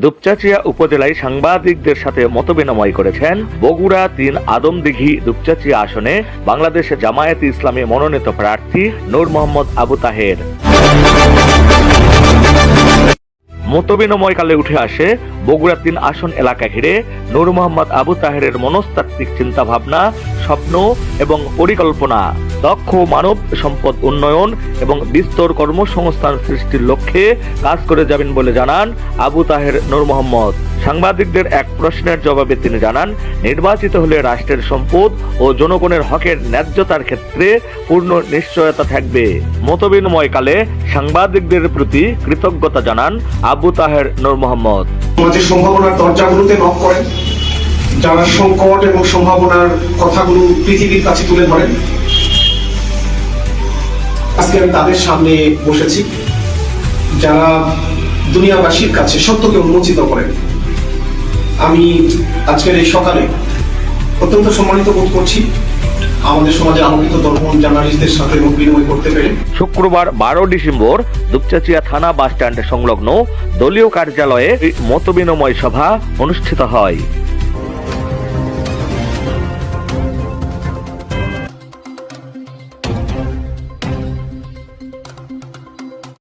দুপচাচিয়া উপজেলায় সাংবাদিকদের সাথে মতবিনিময় করেছেন বগুড়া ৩ আদমদিঘি দুপচাচিয়া আসনে বাংলাদেশ জামায়াতে ইসলামী মনোনীত প্রার্থী নূর মোহাম্মদ আবু তাহের। মতবিনিময়কালে উঠে আসে বগুড়া ৩ আসন এলাকা ঘিরে নূর মোহাম্মদ আবু তাহেরের মনস্তাত্ত্বিক চিন্তাভাবনা, স্বপ্ন এবং পরিকল্পনা, দক্ষ মানব সম্পদ উন্নয়ন এবং বিস্তর কর্মসংস্থান সৃষ্টির লক্ষ্যে কাজ করে যাবেন বলে জানান আবু তাহের নূর মোহাম্মদ। সাংবাদিকদের এক প্রশ্নের জবাবে তিনি জানান, নির্বাচিত হলে রাষ্ট্রের সম্পদ ও জনগণের হকের ন্যায্যতার ক্ষেত্রে পূর্ণ নিশ্চয়তা থাকবে। মতবিনিময়কালে সাংবাদিকদের প্রতি কৃতজ্ঞতা জানান আবু তাহের নূর মোহাম্মদ। সমাজের সম্ভাবনার দরজাগুলোতে নক করেন, যারা সংকট এবং সম্ভাবনার কথাগুলো পৃথিবীর কাছে তুলে ধরেন। আজকে আমি তাদের সামনে বসেছি, যারা দুনিয়াবাসীর কাছে সত্যকে উন্মোচিত করেন। আমি আজকের এই সকালে অত্যন্ত সম্মানিত বোধ করছি আমাদের সমাজে আলোকিত তরুণ জার্নালিস্টদের সাথে মত বিনিময় করতে পেরে। শুক্রবার 12 ডিসেম্বর দুপচাচিয়া থানা বাস স্ট্যান্ড সংলগ্ন দলীয় কার্যালয়ে মতবিনিময় সভা অনুষ্ঠিত হয়।